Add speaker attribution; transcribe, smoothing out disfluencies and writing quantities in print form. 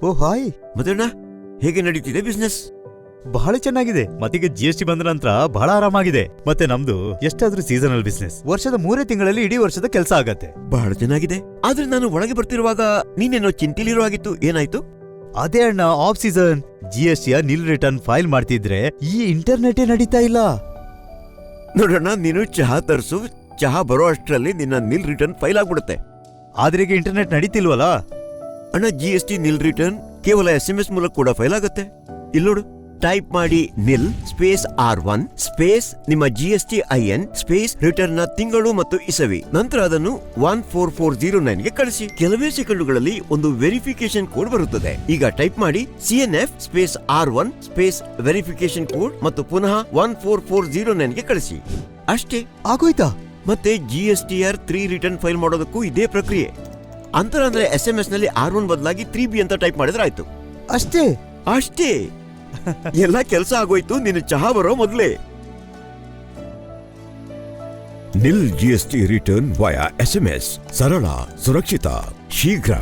Speaker 1: ಓ hi.
Speaker 2: ಮದಣ್ಣ, ಹೇಗೆ ನಡೀತಿದೆ business?
Speaker 1: ಬಹಳ ಚೆನ್ನಾಗಿದೆ. ಮತ್ತೀಗ GST ಬಂದ ನಂತರ ಬಹಳ ಆರಾಮಾಗಿದೆ. ಮತ್ತೆ ನಮ್ದು ಎಷ್ಟಾದ್ರೂ ಸೀಸನಲ್ ಬಿಸ್ನೆಸ್. ವರ್ಷದ 3 ತಿಂಗಳಲ್ಲಿ ಇಡೀ ವರ್ಷದ ಕೆಲಸ ಆಗತ್ತೆ.
Speaker 2: ಬಹಳ ಚೆನ್ನಾಗಿದೆ. ಆದ್ರೆ ನಾನು ಒಳಗೆ ಬರ್ತಿರುವಾಗ ನೀನೇನೋ ಚಿಂತಿಲಿರೋ ಆಗಿತ್ತು, ಏನಾಯ್ತು?
Speaker 1: ಅದೇ ಅಣ್ಣ, off season. GST nil return file ಮಾಡ್ತಿದ್ರೆ ಈ ಇಂಟರ್ನೆಟೇ ನಡೀತಾ ಇಲ್ಲ.
Speaker 2: ನೋಡೋಣ, ನೀನು ಚಹಾ ತರಿಸು, ಚಹಾ ಬರೋ ಅಷ್ಟರಲ್ಲಿ ನಿನ್ನ ನಿಲ್ ರಿಟರ್ನ್ ಫೈಲ್ ಆಗ್ಬಿಡುತ್ತೆ.
Speaker 1: ಆದ್ರೆ ಈಗ ಇಂಟರ್ನೆಟ್ ನಡೀತಿಲ್ವಲ್ಲ
Speaker 2: ಅಣ್ಣ. GST ನಿಲ್ ರಿಟರ್ನ್ ಕೇವಲ SMS ಮೂಲಕ ಕೂಡ ಫೈಲ್ ಆಗುತ್ತೆ. ಇಲ್ಲೋಡು, ಟೈಪ್ ಮಾಡಿ ನಿಲ್ ಸ್ಪೇಸ್ R1 ಸ್ಪೇಸ್ ನಿಮ್ಮ GSTIN ಸ್ಪೇಸ್ ರಿಟರ್ನ್ ನ ತಿಂಗಳು ಮತ್ತು ಇಸವಿ, ನಂತರ ಅದನ್ನು 14409ಗೆ ಕಳಿಸಿ. ಕೆಲವೇ ಸೆಕೆಂಡುಗಳಲ್ಲಿ ಒಂದು ವೆರಿಫಿಕೇಶನ್ ಕೋಡ್ ಬರುತ್ತದೆ. ಈಗ ಟೈಪ್ ಮಾಡಿ CNF space R1 space verification code ಮತ್ತು ಪುನಃ 14409ಗೆ ಕಳಿಸಿ. ಅಷ್ಟೇ
Speaker 1: ಆಗೋಯ್ತಾ?
Speaker 2: ಮತ್ತೆ GSTR 3 ರಿಟರ್ನ್ ಫೈಲ್ ಮಾಡೋದಕ್ಕೂ ಇದೇ ಪ್ರಕ್ರಿಯೆ. ಅಂತರ ಅಂದ್ರೆ SMS ನಲ್ಲಿ R1 ಬದಲಾಗಿ 3B ಅಂತ ಟೈಪ್ ಮಾಡಿದ್ರೆ ಆಯ್ತು.
Speaker 1: ಅಷ್ಟೇ
Speaker 2: ಅಷ್ಟೇ, ಎಲ್ಲ ಕೆಲಸ ಆಗೋಯ್ತು ನಿನ್ನ ಚಹಾ ಬರೋ ಮೊದಲೇ. ನಿಲ್ GST ರಿಟರ್ನ್ ವಯಾ SMS, ಸರಳ, ಸುರಕ್ಷಿತ, ಶೀಘ್ರ.